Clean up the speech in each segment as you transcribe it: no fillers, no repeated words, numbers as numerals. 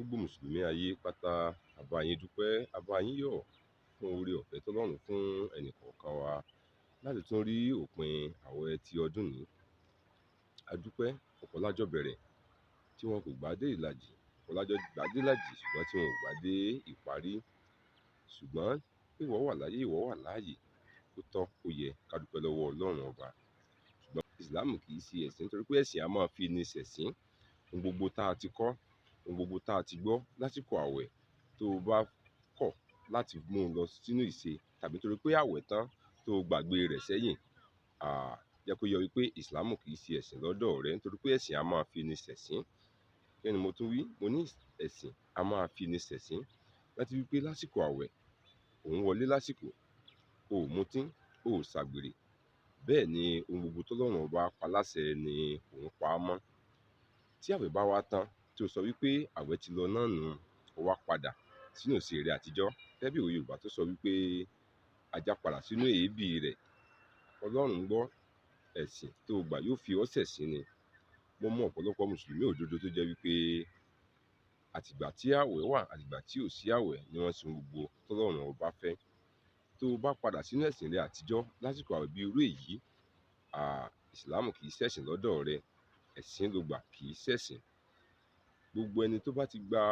Gbogbo Mùsùlùmí ayé pátá, a bá yín dúpẹ́, a bá yín yọ̀ fún oore ọ̀fẹ́ tọ́lọ́run fún ẹnìkọ̀ọ̀kan wa láti tún rí òpin ààwẹ̀ ti ọdún yìí. A dúpẹ́ ọ̀pọ̀ lájọ́ bẹ̀rẹ̀ tí wọn kò gbà dé ìlàjì, ọ̀pọ̀ lájọ́ gbà dé ìlàjì ṣùgbọ́n tí wọn ò gbà dé ìparí. Ṣùgbọ́n ìwọ wà láyé, ìwọ wà láàyè, ó tọ́ ó yẹ ká dúpẹ́ lọ́wọ́ Ọlọ́run ọba. Ṣùgbọ́n Ìsìlámù kì í ṣe ẹ̀sìn, nítorí pé ẹ̀sìn a máa fi ni ṣẹ̀sín. Ohun gbogbo tá a ti kọ́, ohun gbogbo tá a ti gbọ́ lásìkò ààwẹ̀, tó o bá kọ̀ láti mú un lọ sínú ìṣe, tàbí torí pé ààwẹ̀ tán tó o gbàgbé rẹ̀ sẹ́yìn, jẹ́ kó yé ọ wípé Ìsìlámù kì í ṣe ẹ̀sìn lọ́dọ̀ rẹ, nítorí pé ẹ̀sìn a máa fi ni ṣẹ̀sín. Kí ni mo tún wí? Mo ní ẹ̀sìn a máa fi ni ṣẹ̀sín. Láti wípé lásìkò ààwẹ̀, òun wọlé lásìkò, o ò mutí, o ò ṣàgbèrè. Bẹ́ẹ̀ ni ohun gbogbo tọ́lọ́run ọba pa láṣẹ ni òun pa á mọ́. Tí ààwẹ̀ bá wá tán, tí o sọ wípé ààwẹ̀ ti lọ náà nù, o wá padà sínú ìṣe rẹ àtijọ́. Gẹ́gẹ́ bí òwe Yorùbá tó sọ wípé ajá padà sínú èébì rẹ̀. Ọlọ́run gbọ́, ẹ̀sìn tó gbà yóò fi ọ́ ṣẹ̀sín ni. Mo mọ ọ̀pọ̀lọpọ̀ Mùsùlùmí òdodo tó jẹ́ wípé àtìgbà tí ààwẹ̀ wà àtìgbà tí ò sí ààwẹ̀ ni wọ́n ṣe ohun gbogbo tọ́lọ́run ọba fẹ́. Tó o bá padà sínú ẹ̀sìn rẹ àtijọ́ lásìkò ààwẹ̀ bí irú èyí, Ìsìlámù kì í ṣẹ̀sìn lọ́dọ̀ rẹ, ẹ̀sìn ló gbà kì í ṣẹ̀sìn. Gbogbo ẹni tó bá ti gba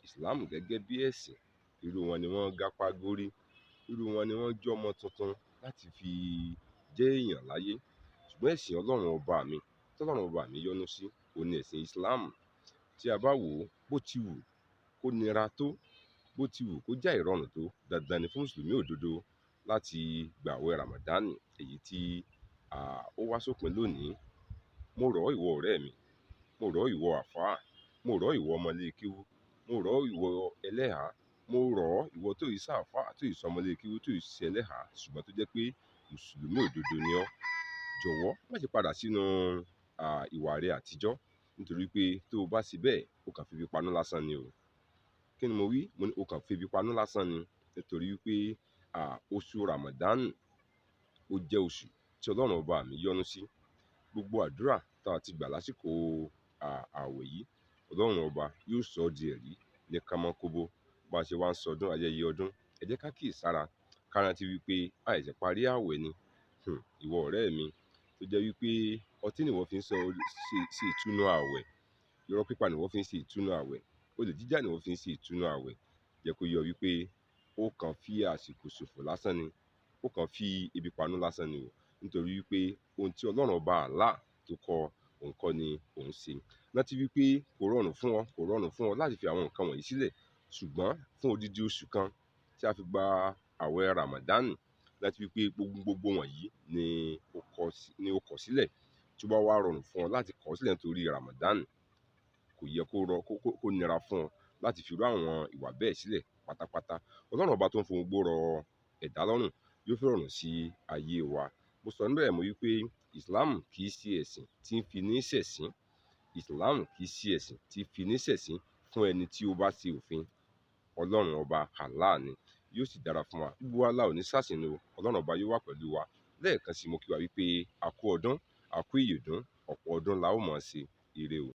Ìsìlámù gẹ́gẹ́ bí ẹ̀sìn, irú wọn ni wọ́n gápá górí, irú wọn ni wọ́n jọ́mọ tuntun láti fi jẹ́ èèyàn láyé. Ṣùgbọ́n ẹ̀sìn Ọlọ́run ọba mi, tọ́lọ́run ọba mi yọ́nú sí, òun ni ẹ̀sìn Ìsìlámù. Tí a bá wò ó, bó ti wù kó nira tó, bó ti wù kó já ìrọ̀rùn tó, dandan ni fún Mùsùlùmí òdodo láti gba ààwẹ̀ Ràmàdánì, èyí tí ó wá sópin lónìí. Mo rọ̀ ọ́ ìwọ ọ̀rẹ́ mi, mo rọ̀ ọ́ ìwọ àfáà, mo rọ̀ ọ́ ìwọ ọmọlékéwú, mo rọ̀ ọ́ ìwọ ẹlẹ́hàá, mo rọ̀ ọ́ ìwọ tó yìí ṣàfáà, tó yìí sọmọlékéwú, tó yìí ṣe ẹlẹ́hàá, ṣùgbọ́n tó jẹ́ pé Mùsùlùmí òdodo ni ọ́. Jọ̀wọ́ má ṣe padà sínú ìwà rẹ àtijọ́, nítorí pé tó o bá ṣe bẹ́ẹ̀, o kàn fi ebi panú lásán ni o. Kí ni mo wí? Mo ní o kàn fi ebi panú lásán ni, nítorí wípé oṣù Ràmàdánì ó jẹ́ oṣù tí Ọlọ́run ọba mi yọ́nú sí. Gbogbo àdúrà tá a ti gbà lásìkò ààwẹ̀ yìí, Ọlọ́run ọba yóò sọ ọ́ di ẹ̀rí ní kánmọ́kóbó. Bá a ṣe wá ń sọdún, ayẹyẹ ọdún, ẹ jẹ́ ká kíyèsára, ká rántí wípé àìṣẹ̀ parí ààwẹ̀ ni. Ìwọ ọ̀rẹ́ mi tó jẹ́ wípé ọtí ni wọ́n fi ń ṣe ìtúnu ààwẹ̀, irọ́ pípa ni wọ́n fi ń ṣe ìtúnu ààwẹ̀, olè jíjà ni wọ́n fi ń ṣe ìtúnu ààwẹ̀. Jẹ́ kó yé ọ wípé ó kàn fi àsìkò ṣòfò lásán ni, ó kàn fi ebi panú lásán ni o, nítorí wípé ohun tí Ọlọ́run ọba Allah tó kọ òun kọ́ ni òun ṣe. Rántí wípé kò rọrùn fún ọ láti fi àwọn nǹkan wọ̀nyí sílẹ̀, ṣùgbọ́n fún odidi oṣù kan tí a fi gba ààwẹ̀ Ràmàdánì, láti wípé gbogbo wọ̀nyí ni o kọ̀ sílẹ̀. Tí ó bá wá rọrùn fún ọ láti kọ̀ sílẹ̀ nítorí Ràmàdánì, kò yẹ kó nira fún ọ láti fi irú àwọn ìwà bẹ́ẹ̀ sílẹ̀ pátápátá. Ọlọ́run ọba tó ń fohùn gbó rọ ẹ̀dá lọ́rùn yóò fi rọrùn sí ayé wa. Mo sọ níbẹ̀ mọ́ wípé Ìsìlámù kì í ṣe ẹ̀sìn tí ń fi ní ṣẹ̀sín. Ìsìlámù kì í ṣe ẹ̀sìn tí ń fi ní ṣẹ̀sín fún ẹni tí ó bá ṣe òfin Ọlọ́run ọba Allah ni. Yóò sì dára fún wa. Gbogbo wa la ò ní ṣàṣìnú, Ọlọ́run ọba yóò wà pẹ̀lú wa. Lẹ́ẹ̀kan sí mo kí wa wípé a kú ọdún, a kú ìyèdún, ọ̀pọ̀ ọdún la ó máa ṣe. Ire o.